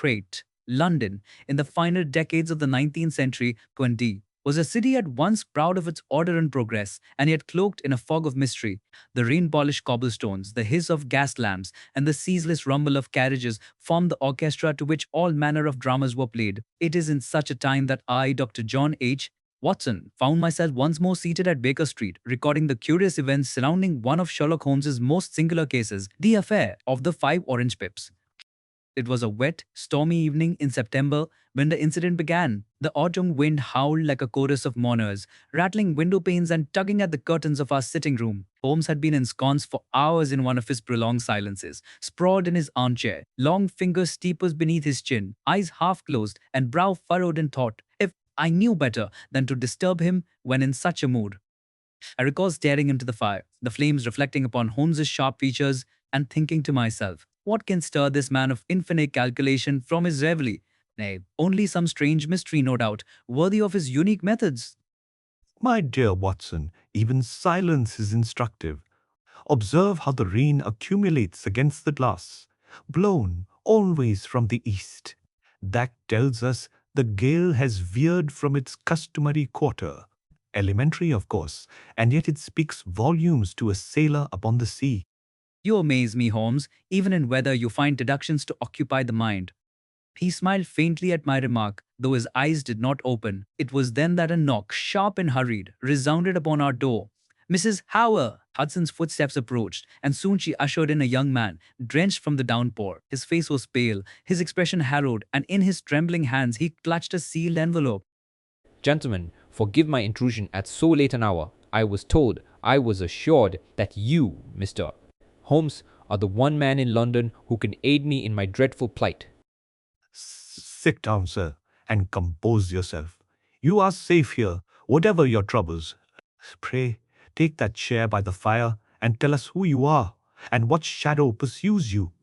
crate. London, in the final decades of the 19th century, 20, was a city at once proud of its order and progress, and yet cloaked in a fog of mystery. The rain-polished cobblestones, the hiss of gas lamps, and the ceaseless rumble of carriages formed the orchestra to which all manner of dramas were played. It is in such a time that I, Dr. John H. Watson, found myself once more seated at Baker Street, recording the curious events surrounding one of Sherlock Holmes's most singular cases, the affair of the 5 orange pips. It was a wet, stormy evening in September when the incident began. The autumn wind howled like a chorus of mourners, rattling window panes and tugging at the curtains of our sitting room. Holmes had been ensconced for hours in one of his prolonged silences, sprawled in his armchair, long fingers steepers beneath his chin, eyes half closed, and brow furrowed in thought. If I knew better than to disturb him when in such a mood. I recall staring into the fire, the flames reflecting upon Holmes's sharp features, and thinking to myself, what can stir this man of infinite calculation from his reverie? Nay, only some strange mystery, no doubt, worthy of his unique methods. My dear Watson, even silence is instructive. Observe how the rain accumulates against the glass, blown always from the east. That tells us the gale has veered from its customary quarter. Elementary, of course, and yet it speaks volumes to a sailor upon the sea. You amaze me, Holmes. Even in weather, you find deductions to occupy the mind. He smiled faintly at my remark, though his eyes did not open. It was then that a knock, sharp and hurried, resounded upon our door. Mrs. Howard! Hudson's footsteps approached, and soon she ushered in a young man, drenched from the downpour. His face was pale, his expression harrowed, and in his trembling hands he clutched a sealed envelope. Gentlemen, forgive my intrusion at so late an hour. I was assured that you, Mr. Holmes, are the one man in London who can aid me in my dreadful plight. Sit down, sir, and compose yourself. You are safe here, whatever your troubles. Pray, take that chair by the fire and tell us who you are and what shadow pursues you.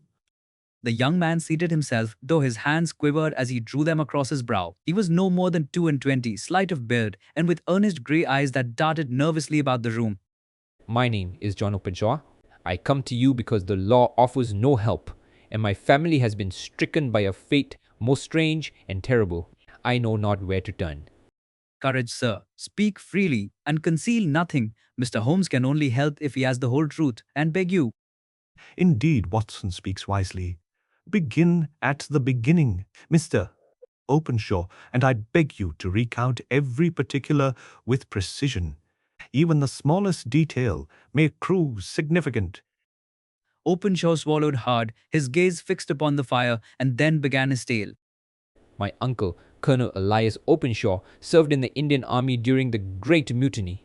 The young man seated himself, though his hands quivered as he drew them across his brow. He was no more than 22, slight of build, and with earnest grey eyes that darted nervously about the room. My name is John Openshaw. I come to you because the law offers no help, and my family has been stricken by a fate most strange and terrible. I know not where to turn. Courage, sir. Speak freely and conceal nothing. Mr. Holmes can only help if he has the whole truth, and beg you. Indeed, Watson speaks wisely. Begin at the beginning, Mr. Openshaw, and I beg you to recount every particular with precision. Even the smallest detail may prove significant. Openshaw swallowed hard, his gaze fixed upon the fire, and then began his tale. My uncle, Colonel Elias Openshaw, served in the Indian Army during the Great Mutiny,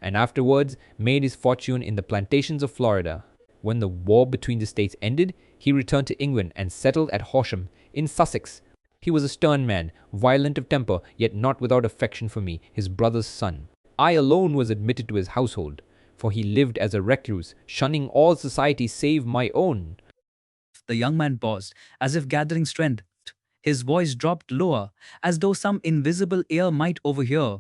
and afterwards made his fortune in the plantations of Florida. When the war between the states ended, he returned to England and settled at Horsham, in Sussex. He was a stern man, violent of temper, yet not without affection for me, his brother's son. I alone was admitted to his household, for he lived as a recluse, shunning all society save my own. The young man paused, as if gathering strength. His voice dropped lower, as though some invisible ear might overhear.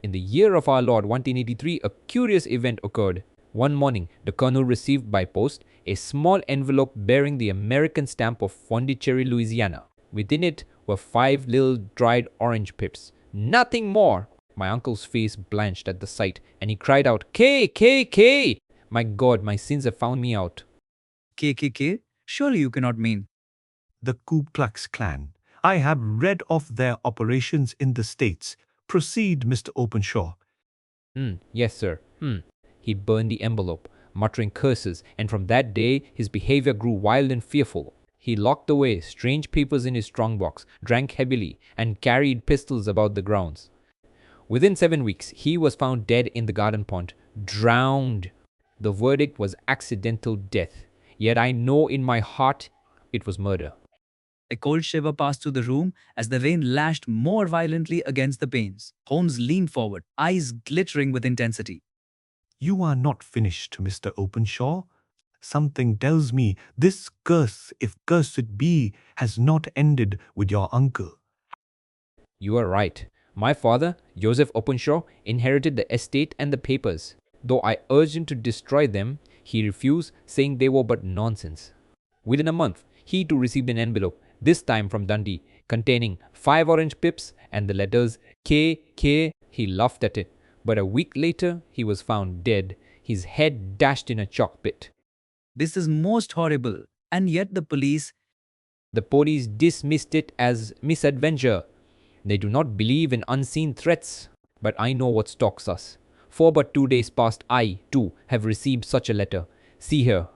In the year of our Lord 1883, a curious event occurred. One morning, the colonel received by post a small envelope bearing the American stamp of Pondicherry, Louisiana. Within it were 5 little dried orange pips. Nothing more! My uncle's face blanched at the sight, and he cried out, K.K.K! My God, my sins have found me out. K.K.K.? Surely you cannot mean. The Ku Klux Klan. I have read of their operations in the States. Proceed, Mr. Openshaw. Yes, sir. He burned the envelope, muttering curses, and from that day his behavior grew wild and fearful. He locked away strange papers in his strong-box, drank heavily, and carried pistols about the grounds. Within 7 weeks, he was found dead in the garden pond, drowned. The verdict was accidental death, yet I know in my heart it was murder. A cold shiver passed through the room as the rain lashed more violently against the panes. Holmes leaned forward, eyes glittering with intensity. You are not finished, Mr. Openshaw. Something tells me this curse, if curse it be, has not ended with your uncle. You are right. My father, Joseph Openshaw, inherited the estate and the papers. Though I urged him to destroy them, he refused, saying they were but nonsense. Within a month, he too received an envelope this time from Dundee, containing 5 orange pips and the letters K.K. He laughed at it, but a week later he was found dead, his head dashed in a chalk pit. This is most horrible. And yet The police dismissed it as misadventure. They do not believe in unseen threats, but I know what stalks us. For but 2 days past, I, too, have received such a letter. See here.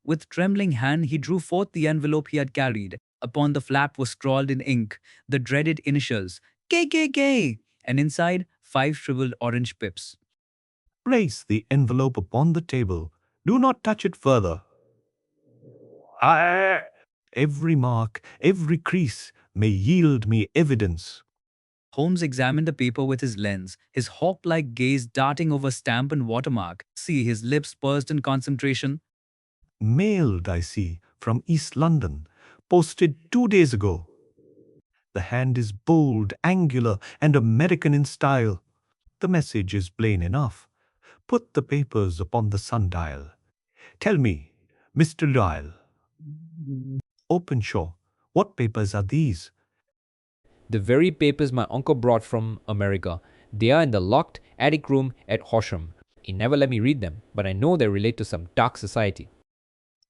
With trembling hand, he drew forth the envelope he had carried. Upon the flap was scrawled in ink the dreaded initials K.K.K. and inside 5 shriveled orange pips. Place the envelope upon the table. Do not touch it further. Every mark, every crease may yield me evidence. Holmes examined the paper with his lens, his hawk-like gaze darting over stamp and watermark. See, his lips pursed in concentration. Mailed, I see, from East London. Posted 2 days ago. The hand is bold, angular, and American in style. The message is plain enough. Put the papers upon the sundial. Tell me, Mr. Doyle. Openshaw, what papers are these? The very papers my uncle brought from America. They are in the locked attic room at Horsham. He never let me read them, but I know they relate to some dark society.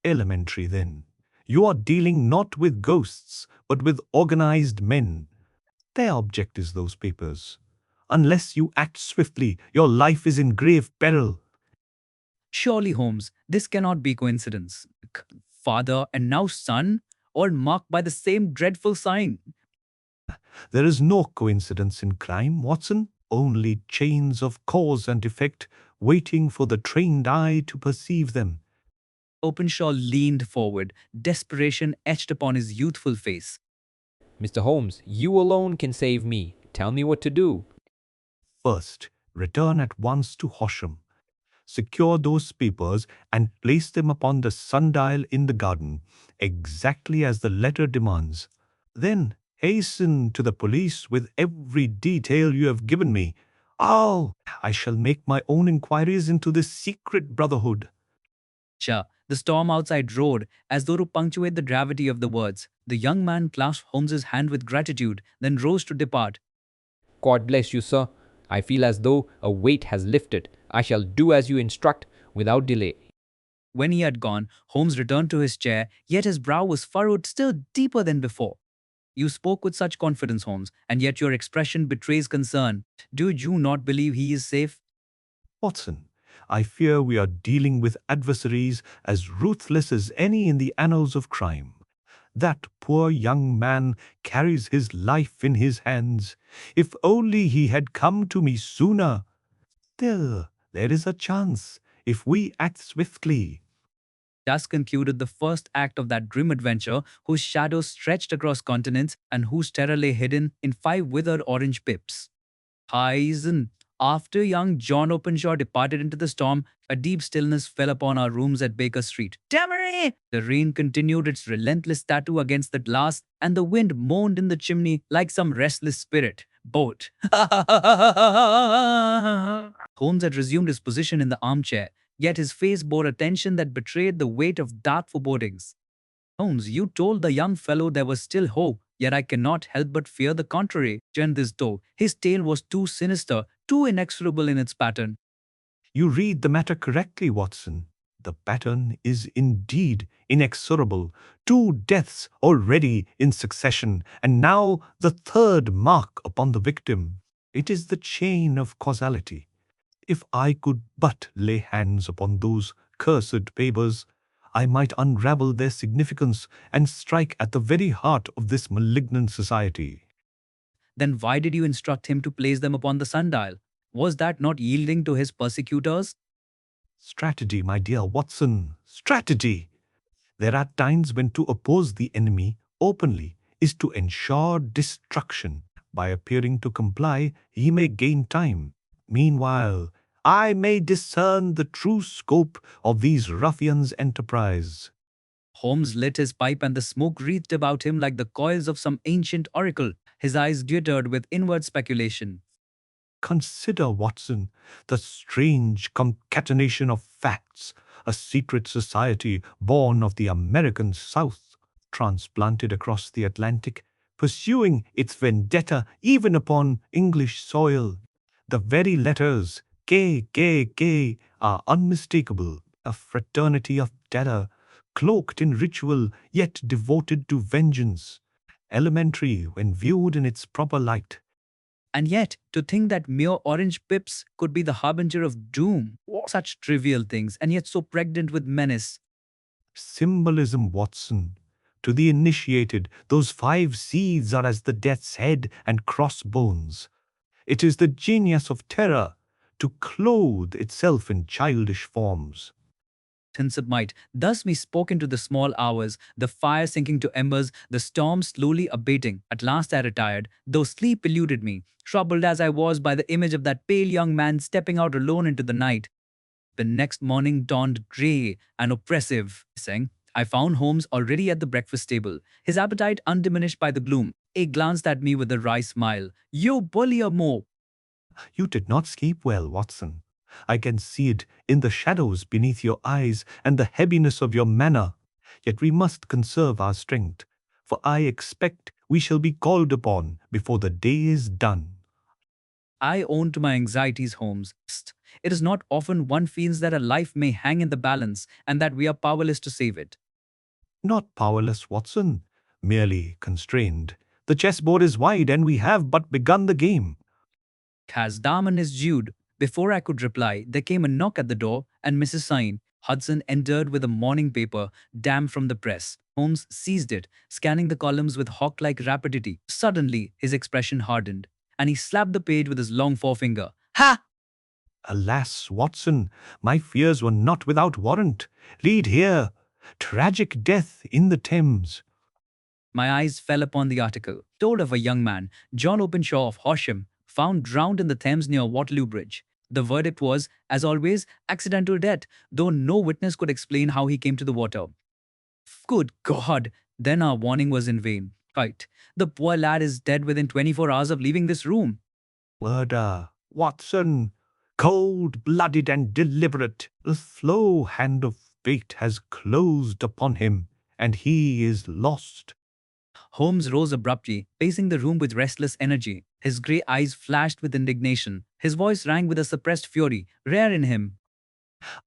Elementary, then. You are dealing not with ghosts, but with organized men. Their object is those papers. Unless you act swiftly, your life is in grave peril. Surely, Holmes, this cannot be coincidence. Father and now son, all marked by the same dreadful sign. There is no coincidence in crime, Watson. Only chains of cause and effect waiting for the trained eye to perceive them. Openshaw leaned forward, desperation etched upon his youthful face. Mr. Holmes, you alone can save me. Tell me what to do. First, return at once to Horsham. Secure those papers and place them upon the sundial in the garden, exactly as the letter demands. Then hasten to the police with every detail you have given me. Oh, I shall make my own inquiries into this secret brotherhood. The storm outside roared, as though to punctuate the gravity of the words. The young man clasped Holmes's hand with gratitude, then rose to depart. God bless you, sir. I feel as though a weight has lifted. I shall do as you instruct without delay. When he had gone, Holmes returned to his chair, yet his brow was furrowed still deeper than before. You spoke with such confidence, Holmes, and yet your expression betrays concern. Do you not believe he is safe? Watson, I fear we are dealing with adversaries as ruthless as any in the annals of crime. That poor young man carries his life in his hands. If only he had come to me sooner. Still, there is a chance, if we act swiftly. Thus concluded the first act of that grim adventure, whose shadow stretched across continents and whose terror lay hidden in 5 withered orange pips. Hyson. After young John Openshaw departed into the storm, a deep stillness fell upon our rooms at Baker Street. Demery! The rain continued its relentless tattoo against the glass, and the wind moaned in the chimney like some restless spirit. Boat. Holmes had resumed his position in the armchair, yet his face bore a tension that betrayed the weight of dark forebodings. Holmes, you told the young fellow there was still hope, yet I cannot help but fear the contrary. And this though, his tale was too sinister, too inexorable in its pattern. You read the matter correctly, Watson. The pattern is indeed inexorable. 2 deaths already in succession, and now the 3rd mark upon the victim. It is the chain of causality. If I could but lay hands upon those cursed papers, I might unravel their significance and strike at the very heart of this malignant society. Then why did you instruct him to place them upon the sundial? Was that not yielding to his persecutors? Strategy, my dear Watson, strategy. There are times when to oppose the enemy openly is to ensure destruction. By appearing to comply, he may gain time. Meanwhile, I may discern the true scope of these ruffians' enterprise. Holmes lit his pipe and the smoke wreathed about him like the coils of some ancient oracle. His eyes glittered with inward speculation. Consider, Watson, the strange concatenation of facts, a secret society born of the American South. transplanted across the Atlantic, pursuing its vendetta even upon English soil. The very letters K.K.K. are unmistakable, a fraternity of terror, cloaked in ritual yet devoted to vengeance, elementary when viewed in its proper light. And yet, to think that mere orange pips could be the harbinger of doom. Such trivial things, and yet so pregnant with menace. Symbolism, Watson. To the initiated, those 5 seeds are as the death's head and crossbones. It is the genius of terror to clothe itself in childish forms. Hints of might. Thus we spoke into the small hours, the fire sinking to embers, the storm slowly abating. At last I retired, though sleep eluded me, troubled as I was by the image of that pale young man stepping out alone into the night. The next morning dawned grey and oppressive. I found Holmes already at the breakfast table, his appetite undiminished by the gloom. He glanced at me with a wry smile. "You bully a mope." You did not sleep well, Watson. I can see it in the shadows beneath your eyes and the heaviness of your manner. Yet we must conserve our strength, for I expect we shall be called upon before the day is done. I own to my anxieties, Holmes. It is not often one feels that a life may hang in the balance and that we are powerless to save it. Not powerless, Watson, merely constrained. The chessboard is wide and we have but begun the game. Has Darman is Jude. Before I could reply, there came a knock at the door, and Mrs. Syne Hudson entered with a morning paper, damp from the press. Holmes seized it, scanning the columns with hawk-like rapidity. Suddenly, his expression hardened, and he slapped the page with his long forefinger. "Ha!" Alas, Watson, my fears were not without warrant. Read here, tragic death in the Thames. My eyes fell upon the article. Told of a young man, John Openshaw of Horsham, found drowned in the Thames near Waterloo Bridge. The verdict was, as always, accidental death, though no witness could explain how he came to the water. Good God! Then our warning was in vain. Right. The poor lad is dead within 24 hours of leaving this room. Murder, Watson, cold-blooded and deliberate. The slow hand of fate has closed upon him, and he is lost. Holmes rose abruptly, pacing the room with restless energy. His grey eyes flashed with indignation. His voice rang with a suppressed fury, rare in him.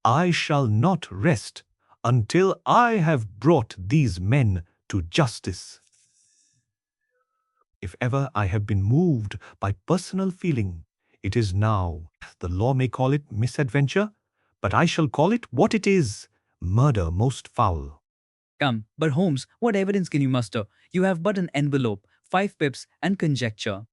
I shall not rest until I have brought these men to justice. If ever I have been moved by personal feeling, it is now. The law may call it misadventure, but I shall call it what it is, murder most foul. Come, but Holmes, what evidence can you muster? You have but an envelope, 5 pips, and conjecture.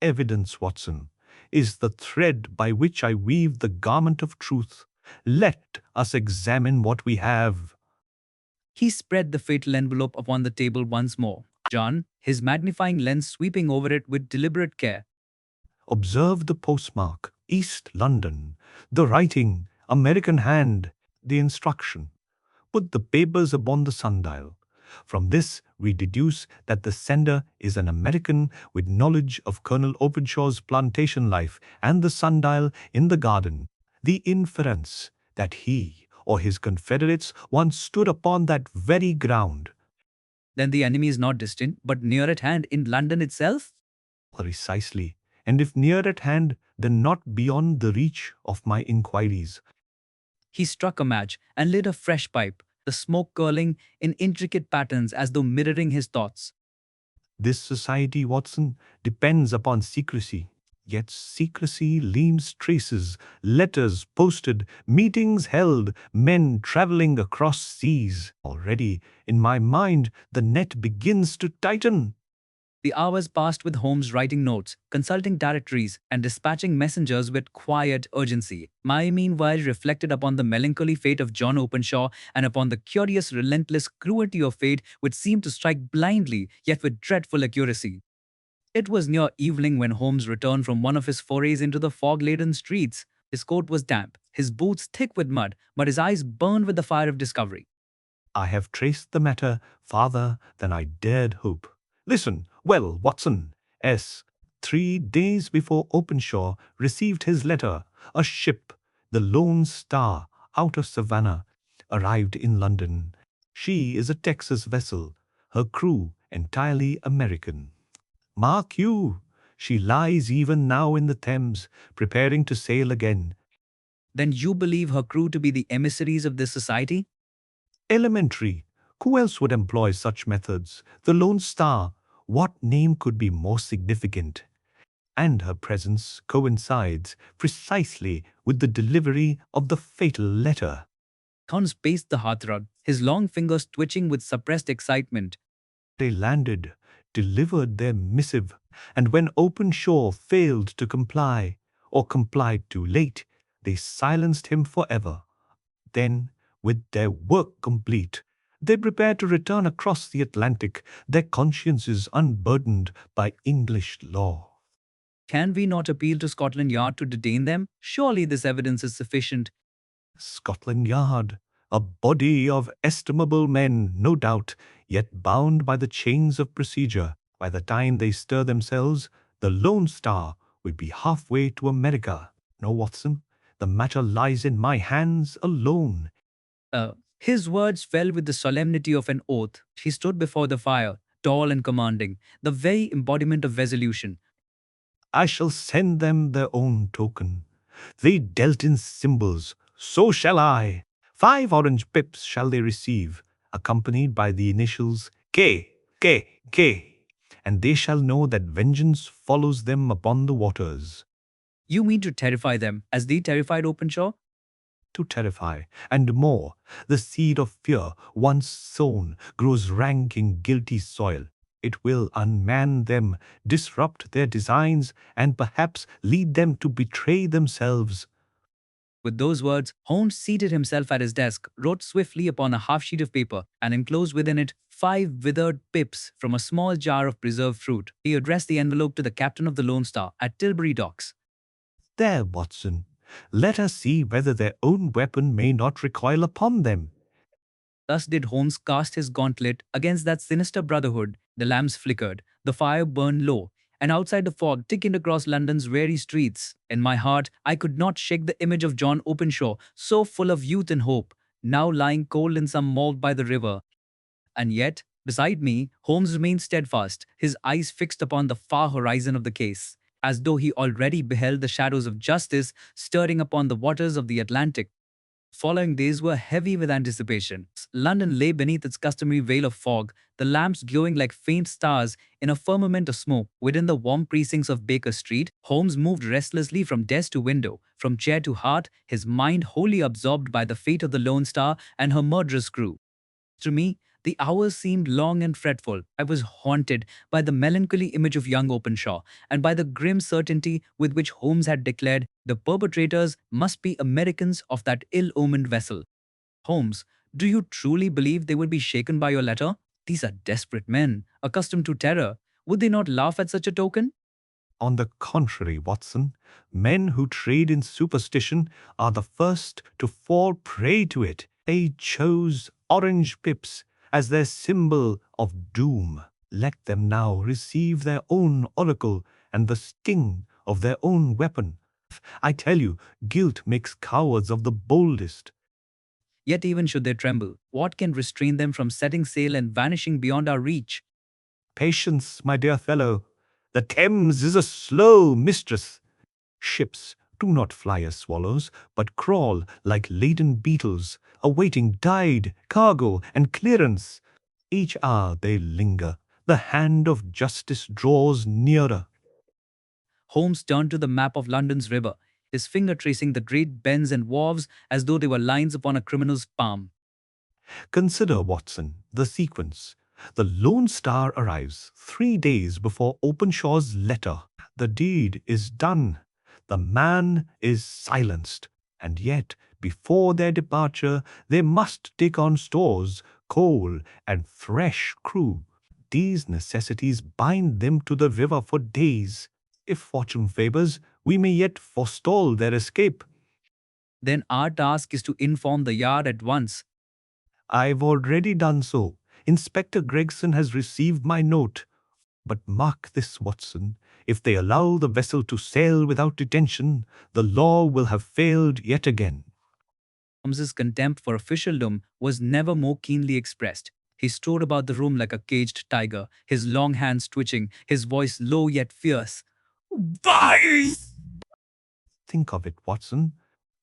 Evidence, Watson, is the thread by which I weave the garment of truth. Let us examine what we have. He spread the fatal envelope upon the table once more. John, his magnifying lens sweeping over it with deliberate care. Observe the postmark, East London, the writing, American hand, the instruction. Put the papers upon the sundial. From this, we deduce that the sender is an American with knowledge of Colonel Openshaw's plantation life and the sundial in the garden. The inference that he or his confederates once stood upon that very ground. Then the enemy is not distant, but near at hand in London itself? Precisely. And if near at hand, then not beyond the reach of my inquiries. He struck a match and lit a fresh pipe, the smoke curling in intricate patterns as though mirroring his thoughts. This society, Watson, depends upon secrecy. Yet secrecy leaves traces, letters posted, meetings held, men travelling across seas. Already, in my mind, the net begins to tighten. The hours passed with Holmes writing notes, consulting directories, and dispatching messengers with quiet urgency. I meanwhile reflected upon the melancholy fate of John Openshaw and upon the curious, relentless cruelty of fate which seemed to strike blindly, yet with dreadful accuracy. It was near evening when Holmes returned from one of his forays into the fog-laden streets. His coat was damp, his boots thick with mud, but his eyes burned with the fire of discovery. I have traced the matter farther than I dared hope. Listen, well, Watson, 3 days before Openshaw received his letter, a ship, the Lone Star, out of Savannah, arrived in London. She is a Texas vessel. her crew entirely American. Mark you, she lies even now in the Thames, preparing to sail again. Then you believe her crew to be the emissaries of this society? Elementary. Who else would employ such methods? The Lone Star. What name could be more significant? And her presence coincides precisely with the delivery of the fatal letter. Hans paced the hearthrug, his long fingers twitching with suppressed excitement. They landed, delivered their missive, and when Openshaw failed to comply, or complied too late, they silenced him forever. Then, with their work complete, they prepared to return across the Atlantic, their consciences unburdened by English law. Can we not appeal to Scotland Yard to detain them? Surely this evidence is sufficient. Scotland Yard, a body of estimable men, no doubt, yet bound by the chains of procedure. By the time they stir themselves, the Lone Star will be halfway to America. No, Watson, the matter lies in my hands alone. His words fell with the solemnity of an oath. He stood before the fire, tall and commanding, the very embodiment of resolution. I shall send them their own token. They dealt in symbols, so shall I. 5 orange pips shall they receive, accompanied by the initials K.K.K. And they shall know that vengeance follows them upon the waters. You mean to terrify them, as they terrified Openshaw? To terrify, and more, the seed of fear, once sown, grows rank in guilty soil. It will unman them, disrupt their designs, and perhaps lead them to betray themselves. With those words, Holmes seated himself at his desk, wrote swiftly upon a half sheet of paper, and enclosed within it 5 withered pips from a small jar of preserved fruit. He addressed the envelope to the captain of the Lone Star at Tilbury Docks. There, Watson, let us see whether their own weapon may not recoil upon them. Thus did Holmes cast his gauntlet against that sinister brotherhood. The lamps flickered, the fire burned low, and outside the fog thickened across London's weary streets. In my heart, I could not shake the image of John Openshaw, so full of youth and hope, now lying cold in some mould by the river. And yet, beside me, Holmes remained steadfast, his eyes fixed upon the far horizon of the case, as though he already beheld the shadows of justice stirring upon the waters of the Atlantic. Following days were heavy with anticipation. London lay beneath its customary veil of fog, the lamps glowing like faint stars in a firmament of smoke. Within the warm precincts of Baker Street, Holmes moved restlessly from desk to window, from chair to heart, his mind wholly absorbed by the fate of the Lone Star and her murderous crew. To me, the hours seemed long and fretful. I was haunted by the melancholy image of young Openshaw, and by the grim certainty with which Holmes had declared the perpetrators must be Americans of that ill-omened vessel. Holmes, do you truly believe they would be shaken by your letter? These are desperate men, accustomed to terror. Would they not laugh at such a token? On the contrary, Watson, men who trade in superstition are the first to fall prey to it. They chose orange pips as their symbol of doom. Let them now receive their own oracle and the sting of their own weapon. I tell you, guilt makes cowards of the boldest. Yet even should they tremble, what can restrain them from setting sail and vanishing beyond our reach? Patience, my dear fellow. The Thames is a slow mistress. Ships do not fly as swallows, but crawl like laden beetles, awaiting tide, cargo, and clearance. Each hour they linger. The hand of justice draws nearer. Holmes turned to the map of London's river, his finger tracing the great bends and wharves as though they were lines upon a criminal's palm. Consider, Watson, the sequence. The Lone Star arrives 3 days before Openshaw's letter. The deed is done. The man is silenced. And yet, before their departure, they must take on stores, coal, and fresh crew. These necessities bind them to the river for days. If fortune favors, we may yet forestall their escape. Then our task is to inform the Yard at once. I've already done so. Inspector Gregson has received my note. But mark this, Watson. If they allow the vessel to sail without detention, the law will have failed yet again. Holmes's contempt for officialdom was never more keenly expressed. He strode about the room like a caged tiger, his long hands twitching, his voice low yet fierce. Vice! Think of it, Watson.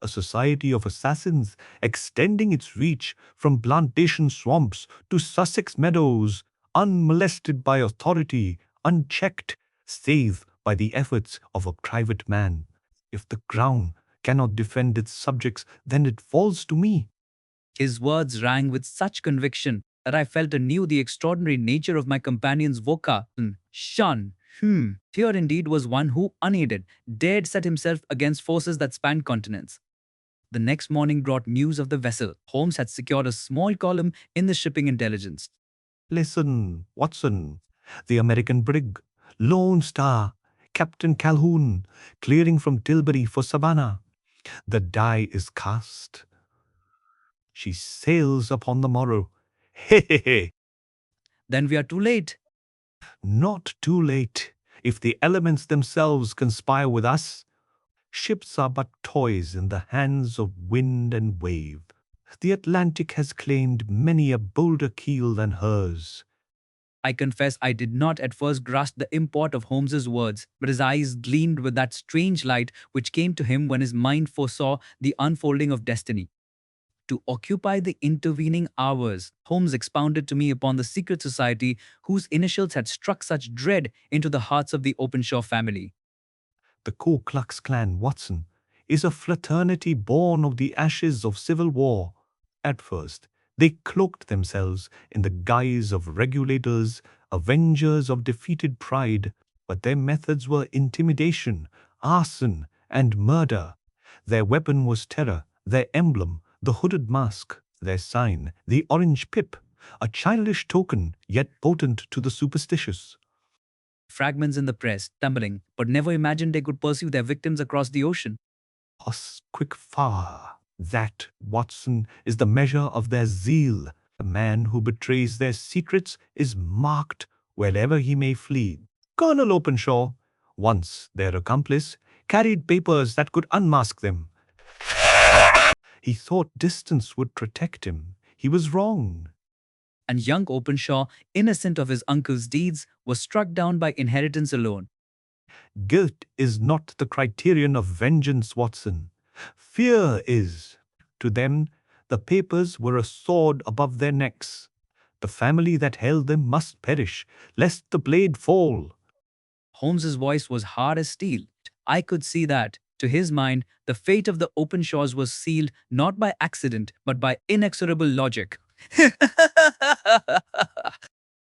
A society of assassins extending its reach from plantation swamps to Sussex meadows, unmolested by authority, unchecked, save by the efforts of a private man. If the crown cannot defend its subjects, then it falls to me. His words rang with such conviction that I felt anew the extraordinary nature of my companion's vocation. Here indeed was one who, unaided, dared set himself against forces that spanned continents. The next morning brought news of the vessel. Holmes had secured a small column in the shipping intelligence. Listen, Watson. The American brig, Lone Star, Captain Calhoun, clearing from Tilbury for Savannah. The die is cast. She sails upon the morrow. He he he. Then we are too late. Not too late. If the elements themselves conspire with us, ships are but toys in the hands of wind and wave. The Atlantic has claimed many a bolder keel than hers. I confess I did not at first grasp the import of Holmes's words, but his eyes gleamed with that strange light which came to him when his mind foresaw the unfolding of destiny. To occupy the intervening hours, Holmes expounded to me upon the secret society whose initials had struck such dread into the hearts of the Openshaw family. The Ku Klux Klan, Watson, is a fraternity born of the ashes of civil war. At first, they cloaked themselves in the guise of regulators, avengers of defeated pride, but their methods were intimidation, arson, and murder. Their weapon was terror, their emblem, the hooded mask, their sign, the orange pip, a childish token, yet potent to the superstitious. Fragments in the press, tumbling, but never imagined they could pursue their victims across the ocean. Us quick fire. That, Watson, is the measure of their zeal. The man who betrays their secrets is marked wherever he may flee. Colonel Openshaw, once their accomplice, carried papers that could unmask them. He thought distance would protect him. He was wrong. And young Openshaw, innocent of his uncle's deeds, was struck down by inheritance alone. Guilt is not the criterion of vengeance, Watson. Fear is. To them, the papers were a sword above their necks. The family that held them must perish, lest the blade fall. Holmes's voice was hard as steel. I could see that, to his mind, the fate of the Openshaws was sealed not by accident, but by inexorable logic.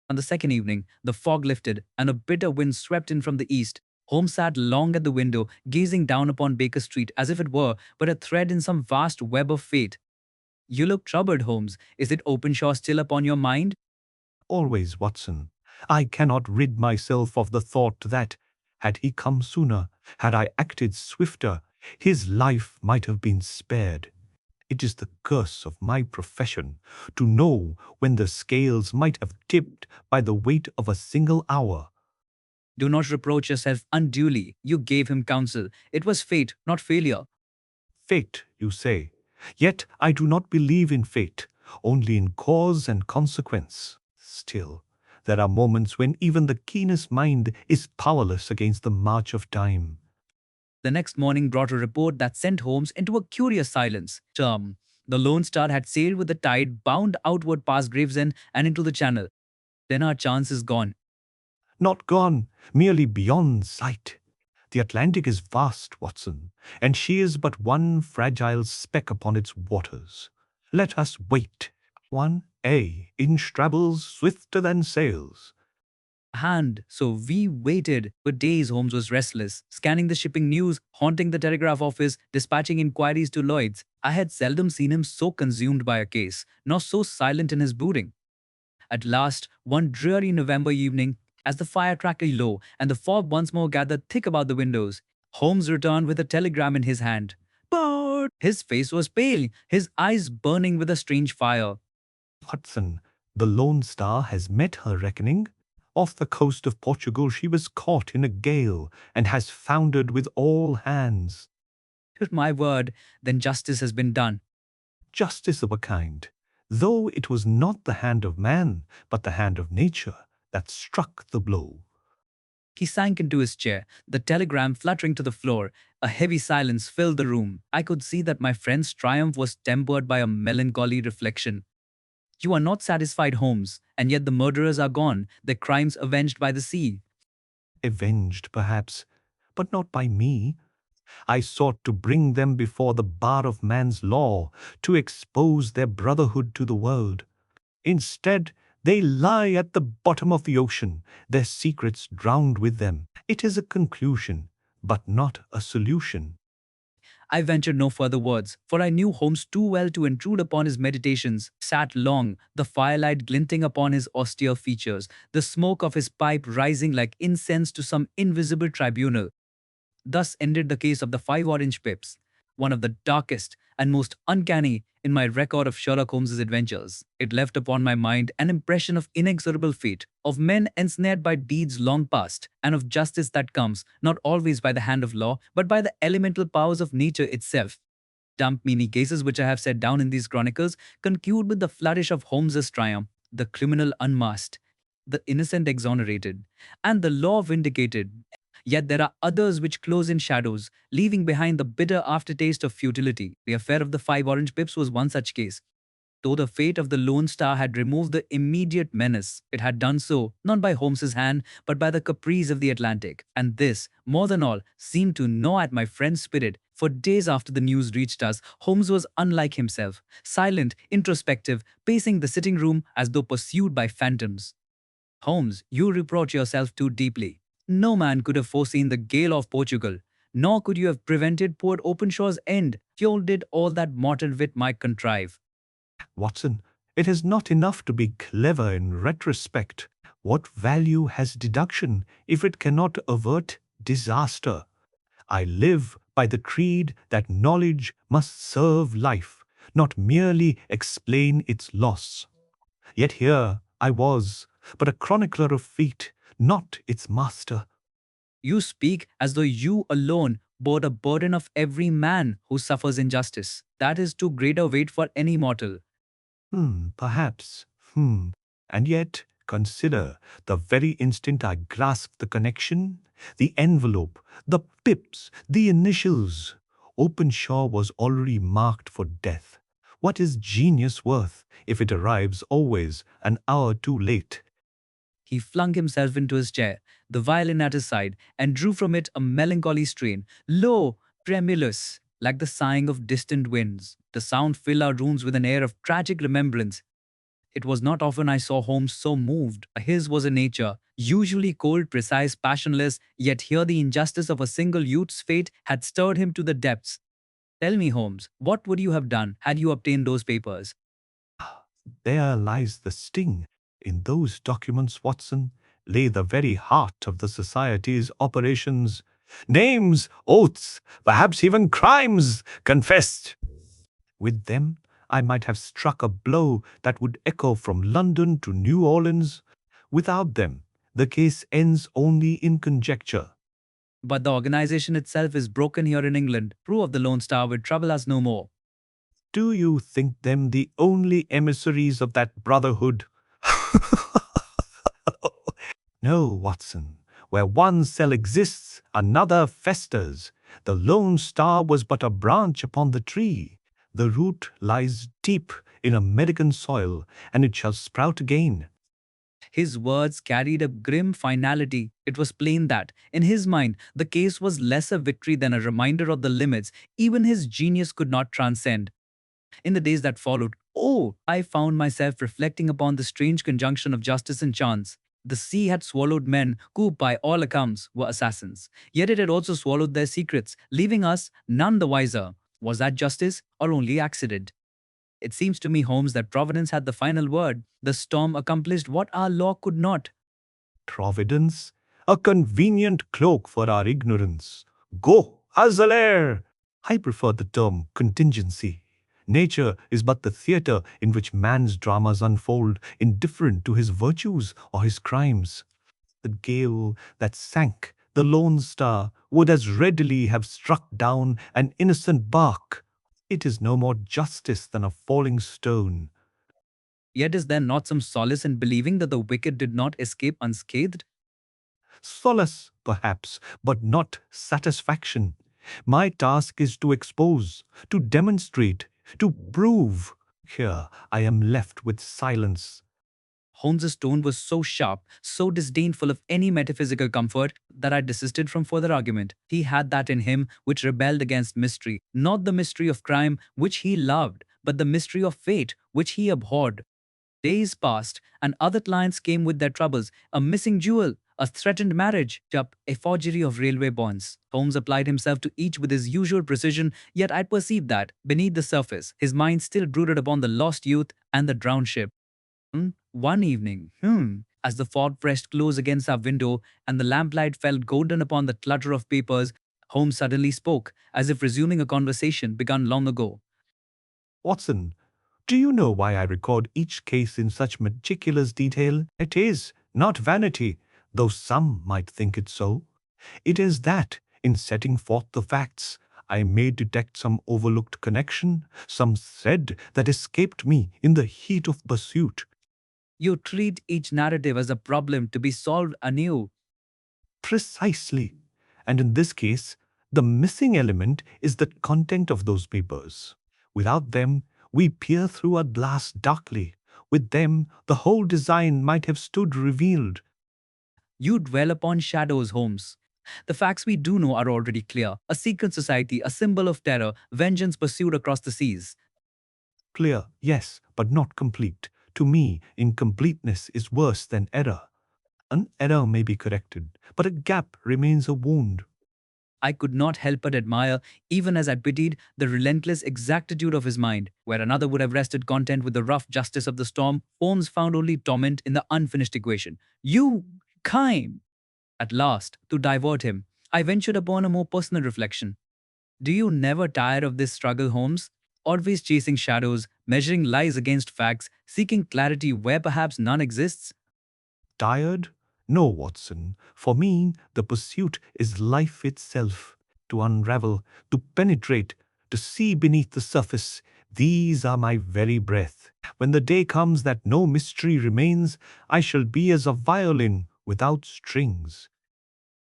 On the second evening, the fog lifted and a bitter wind swept in from the east. Holmes sat long at the window, gazing down upon Baker Street as if it were but a thread in some vast web of fate. You look troubled, Holmes. Is it Openshaw still upon your mind? Always, Watson. I cannot rid myself of the thought that, had he come sooner, had I acted swifter, his life might have been spared. It is the curse of my profession to know when the scales might have tipped by the weight of a single hour. Do not reproach yourself unduly. You gave him counsel. It was fate, not failure. Fate, you say. Yet I do not believe in fate, only in cause and consequence. Still, there are moments when even the keenest mind is powerless against the march of time. The next morning brought a report that sent Holmes into a curious silence. The Lone Star had sailed with the tide, bound outward past Gravesend and into the Channel. Then our chance is gone. Not gone, merely beyond sight. The Atlantic is vast, Watson, and she is but one fragile speck upon its waters. Let us wait. One inch travels swifter than sails. So we waited. For days Holmes was restless, scanning the shipping news, haunting the telegraph office, dispatching inquiries to Lloyd's. I had seldom seen him so consumed by a case, nor so silent in his brooding. At last, one dreary November evening, as the fire crackled low and the fog once more gathered thick about the windows, Holmes returned with a telegram in his hand. But his face was pale, his eyes burning with a strange fire. Watson, the Lone Star has met her reckoning. Off the coast of Portugal she was caught in a gale and has foundered with all hands. My word, then justice has been done. Justice of a kind. though it was not the hand of man, but the hand of nature that struck the blow. He sank into his chair, the telegram fluttering to the floor. A heavy silence filled the room. I could see that my friend's triumph was tempered by a melancholy reflection. You are not satisfied, Holmes, and yet the murderers are gone, their crimes avenged by the sea. Avenged, perhaps, but not by me. I sought to bring them before the bar of man's law, to expose their brotherhood to the world. Instead, they lie at the bottom of the ocean, their secrets drowned with them. It is a conclusion, but not a solution. I ventured no further words, for I knew Holmes too well to intrude upon his meditations. Sat long, the firelight glinting upon his austere features, the smoke of his pipe rising like incense to some invisible tribunal. Thus ended the case of the five orange pips, one of the darkest and most uncanny in my record of Sherlock Holmes's adventures. It left upon my mind an impression of inexorable fate, of men ensnared by deeds long past, and of justice that comes not always by the hand of law, but by the elemental powers of nature itself. Dump many cases which I have set down in these chronicles conclude with the flourish of Holmes's triumph, the criminal unmasked, the innocent exonerated, and the law vindicated. Yet there are others which close in shadows, leaving behind the bitter aftertaste of futility. The affair of the five orange pips was one such case. Though the fate of the Lone Star had removed the immediate menace, it had done so not by Holmes's hand, but by the caprice of the Atlantic. And this, more than all, seemed to gnaw at my friend's spirit. For days after the news reached us, Holmes was unlike himself, silent, introspective, pacing the sitting room as though pursued by phantoms. Holmes, you reproach yourself too deeply. No man could have foreseen the gale of Portugal, nor could you have prevented poor Openshaw's end. You did all that mortal wit might contrive. Watson, it is not enough to be clever in retrospect. What value has deduction if it cannot avert disaster? I live by the creed that knowledge must serve life, not merely explain its loss. Yet here I was, but a chronicler of fate, not its master. You speak as though you alone bore the burden of every man who suffers injustice. That is too great a weight for any mortal. Perhaps. And yet, consider the very instant I grasped the connection, the envelope, the pips, the initials. Openshaw was already marked for death. What is genius worth if it arrives always an hour too late? He flung himself into his chair, the violin at his side, and drew from it a melancholy strain, low, tremulous, like the sighing of distant winds. The sound filled our rooms with an air of tragic remembrance. It was not often I saw Holmes so moved. His was a nature, usually cold, precise, passionless, yet here the injustice of a single youth's fate had stirred him to the depths. Tell me, Holmes, what would you have done had you obtained those papers? There lies the sting. In those documents, Watson, lay the very heart of the Society's operations. Names, oaths, perhaps even crimes confessed. With them, I might have struck a blow that would echo from London to New Orleans. Without them, the case ends only in conjecture. But the organization itself is broken here in England. Proof of the Lone Star will trouble us no more. Do you think them the only emissaries of that brotherhood? No, Watson. Where one cell exists, another festers. The Lone Star was but a branch upon the tree. The root lies deep in American soil, and it shall sprout again. His words carried a grim finality. It was plain that, in his mind, the case was less a victory than a reminder of the limits even his genius could not transcend. In the days that followed, I found myself reflecting upon the strange conjunction of justice and chance. The sea had swallowed men who, by all accounts, were assassins. Yet it had also swallowed their secrets, leaving us none the wiser. Was that justice or only accident? It seems to me, Holmes, that Providence had the final word. The storm accomplished what our law could not. Providence, a convenient cloak for our ignorance. Go, Azalair! I prefer the term contingency. Nature is but the theatre in which man's dramas unfold, indifferent to his virtues or his crimes. The gale that sank the Lone Star would as readily have struck down an innocent bark. It is no more justice than a falling stone. Yet is there not some solace in believing that the wicked did not escape unscathed? Solace, perhaps, but not satisfaction. My task is to expose, to demonstrate, to prove. Here I am left with silence. Holmes's tone was so sharp, so disdainful of any metaphysical comfort, that I desisted from further argument. He had that in him which rebelled against mystery, not the mystery of crime which he loved, but the mystery of fate which he abhorred. Days passed, and other clients came with their troubles: a missing jewel, a threatened marriage, up a forgery of railway bonds. Holmes applied himself to each with his usual precision, yet I perceived that, beneath the surface, his mind still brooded upon the lost youth and the drowned ship. One evening, as the fog pressed close against our window and the lamplight fell golden upon the clutter of papers, Holmes suddenly spoke, as if resuming a conversation begun long ago. Watson, do you know why I record each case in such meticulous detail? It is not vanity, though some might think it so. It is that, in setting forth the facts, I may detect some overlooked connection, some thread that escaped me in the heat of pursuit. You treat each narrative as a problem to be solved anew. Precisely. And in this case, the missing element is the content of those papers. Without them, we peer through a glass darkly. With them, the whole design might have stood revealed. You dwell upon shadows, Holmes. The facts we do know are already clear: a secret society, a symbol of terror, vengeance pursued across the seas. Clear, yes, but not complete. To me, incompleteness is worse than error. An error may be corrected, but a gap remains a wound. I could not help but admire, even as I pitied, the relentless exactitude of his mind. Where another would have rested content with the rough justice of the storm, Holmes found only torment in the unfinished equation. You came! At last, to divert him, I ventured upon a more personal reflection. Do you never tire of this struggle, Holmes? Always chasing shadows, measuring lies against facts, seeking clarity where perhaps none exists? Tired? No, Watson. For me, the pursuit is life itself. To unravel, to penetrate, to see beneath the surface, these are my very breath. When the day comes that no mystery remains, I shall be as a violin without strings.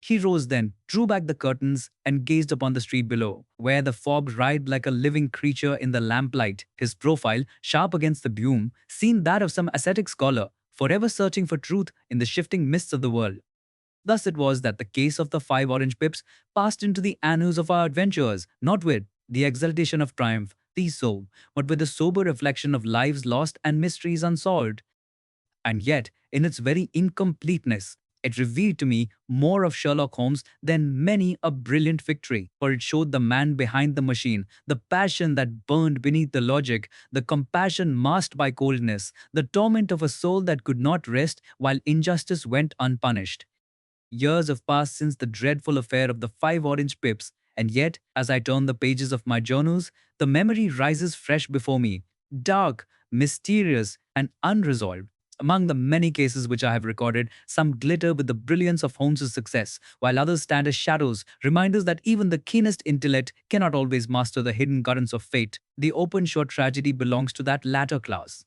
He rose then, drew back the curtains, and gazed upon the street below, where the fog writhed like a living creature in the lamplight. His profile, sharp against the beam, seemed that of some ascetic scholar, forever searching for truth in the shifting mists of the world. Thus it was that the case of the 5 orange pips passed into the annals of our adventures, not with the exultation of triumph, the soul, but with the sober reflection of lives lost and mysteries unsolved. And yet, in its very incompleteness, it revealed to me more of Sherlock Holmes than many a brilliant victory, for it showed the man behind the machine, the passion that burned beneath the logic, the compassion masked by coldness, the torment of a soul that could not rest while injustice went unpunished. Years have passed since the dreadful affair of the 5 orange pips, and yet, as I turn the pages of my journals, the memory rises fresh before me, dark, mysterious, and unresolved. Among the many cases which I have recorded, some glitter with the brilliance of Holmes's success, while others stand as shadows, reminders that even the keenest intellect cannot always master the hidden currents of fate. The Openshaw tragedy belongs to that latter class.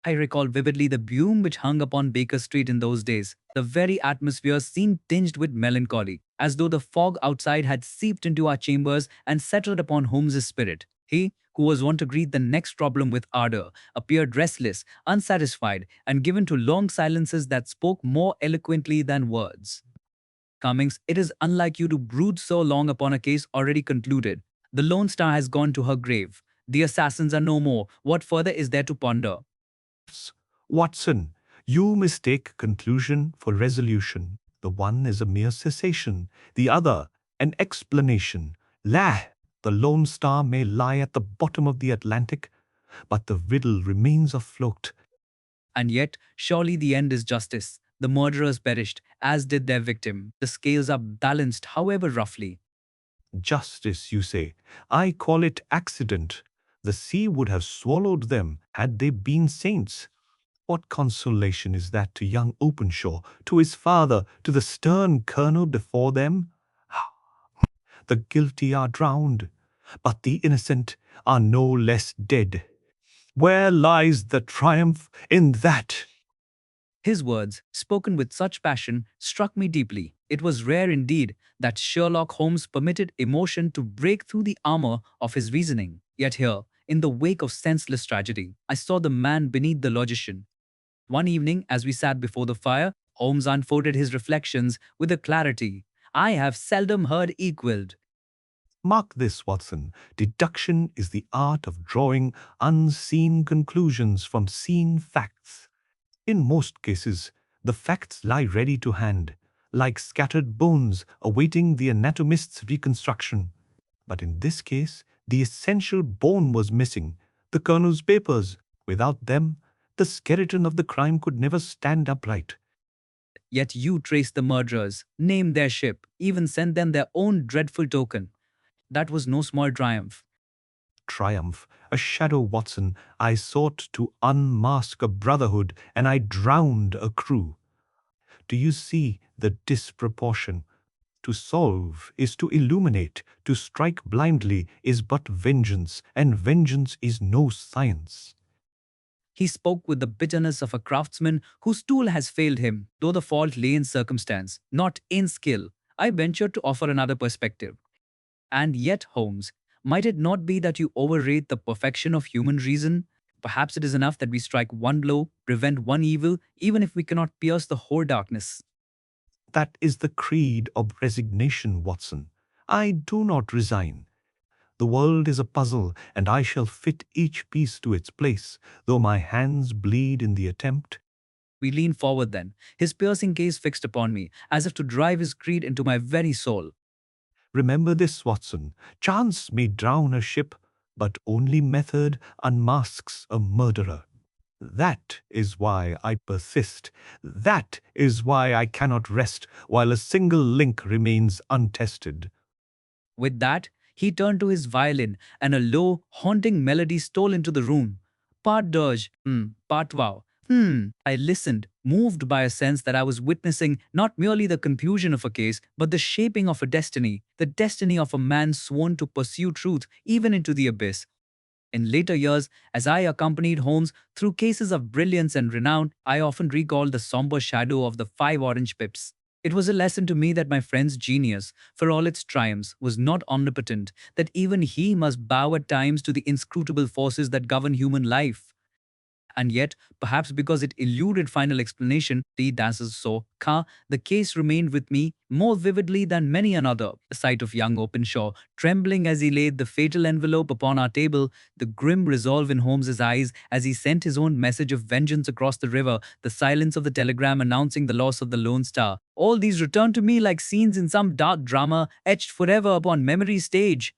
I recall vividly the fume which hung upon Baker Street in those days. The very atmosphere seemed tinged with melancholy, as though the fog outside had seeped into our chambers and settled upon Holmes's spirit. He, who was wont to greet the next problem with ardor, appeared restless, unsatisfied, and given to long silences that spoke more eloquently than words. Cummings, it is unlike you to brood so long upon a case already concluded. The Lone Star has gone to her grave. The assassins are no more. What further is there to ponder? Watson, you mistake conclusion for resolution. The one is a mere cessation, the other an explanation. La, the Lone Star may lie at the bottom of the Atlantic, but the riddle remains afloat. And yet, surely the end is justice. The murderers perished, as did their victim. The scales are balanced, however roughly. Justice, you say. I call it accident. The sea would have swallowed them had they been saints. What consolation is that to young Openshaw, to his father, to the stern colonel before them? The guilty are drowned, but the innocent are no less dead. Where lies the triumph in that? His words, spoken with such passion, struck me deeply. It was rare indeed that Sherlock Holmes permitted emotion to break through the armor of his reasoning. Yet here, in the wake of senseless tragedy, I saw the man beneath the logician. One evening, as we sat before the fire, Holmes unfolded his reflections with a clarity I have seldom heard equaled. Mark this, Watson. Deduction is the art of drawing unseen conclusions from seen facts. In most cases, the facts lie ready to hand, like scattered bones awaiting the anatomist's reconstruction. But in this case, the essential bone was missing, the colonel's papers. Without them, the skeleton of the crime could never stand upright. Yet you traced the murderers, named their ship, even sent them their own dreadful token. That was no small triumph. Triumph, a shadow, Watson. I sought to unmask a brotherhood, and I drowned a crew. Do you see the disproportion? To solve is to illuminate, to strike blindly is but vengeance, and vengeance is no science. He spoke with the bitterness of a craftsman whose tool has failed him, though the fault lay in circumstance, not in skill. I ventured to offer another perspective. And yet, Holmes, might it not be that you overrate the perfection of human reason? Perhaps it is enough that we strike one blow, prevent one evil, even if we cannot pierce the whole darkness. That is the creed of resignation, Watson. I do not resign. The world is a puzzle, and I shall fit each piece to its place, though my hands bleed in the attempt. We leaned forward then, his piercing gaze fixed upon me, as if to drive his creed into my very soul. Remember this, Watson. Chance may drown a ship, but only method unmasks a murderer. That is why I persist. That is why I cannot rest while a single link remains untested. With that, he turned to his violin, and a low, haunting melody stole into the room. Part dirge, part wow. I listened, moved by a sense that I was witnessing not merely the conclusion of a case, but the shaping of a destiny, the destiny of a man sworn to pursue truth even into the abyss. In later years, as I accompanied Holmes through cases of brilliance and renown, I often recalled the somber shadow of the 5 orange pips. It was a lesson to me that my friend's genius, for all its triumphs, was not omnipotent, that even he must bow at times to the inscrutable forces that govern human life. And yet, perhaps because it eluded final explanation, the dancers saw, the case remained with me more vividly than many another. The sight of young Openshaw, trembling as he laid the fatal envelope upon our table, the grim resolve in Holmes's eyes as he sent his own message of vengeance across the river, the silence of the telegram announcing the loss of the Lone Star, all these returned to me like scenes in some dark drama etched forever upon memory's stage.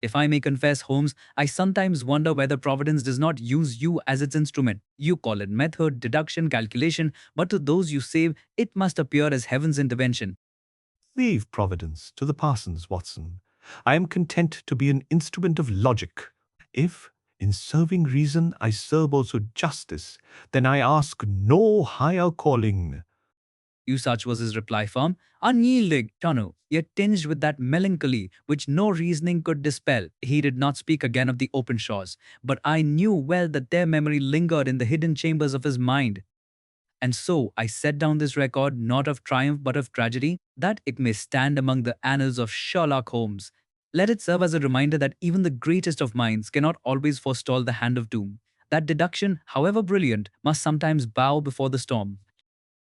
If I may confess, Holmes, I sometimes wonder whether Providence does not use you as its instrument. You call it method, deduction, calculation, but to those you save, it must appear as heaven's intervention. Leave Providence to the parsons, Watson. I am content to be an instrument of logic. If, in serving reason, I serve also justice, then I ask no higher calling. Such was his reply, firm, unyielding, Chanu, yet tinged with that melancholy which no reasoning could dispel. He did not speak again of the Openshaws, but I knew well that their memory lingered in the hidden chambers of his mind. And so I set down this record not of triumph but of tragedy, that it may stand among the annals of Sherlock Holmes. Let it serve as a reminder that even the greatest of minds cannot always forestall the hand of doom, that deduction, however brilliant, must sometimes bow before the storm.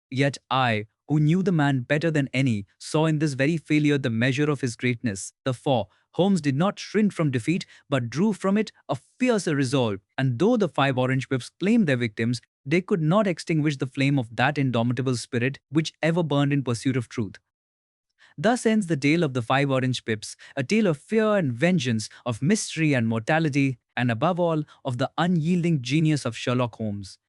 Yet I, who knew the man better than any, saw in this very failure the measure of his greatness. Therefore, Holmes did not shrink from defeat, but drew from it a fiercer resolve. And though the 5 orange pips claimed their victims, they could not extinguish the flame of that indomitable spirit which ever burned in pursuit of truth. Thus ends the tale of the 5 orange pips, a tale of fear and vengeance, of mystery and mortality, and above all, of the unyielding genius of Sherlock Holmes.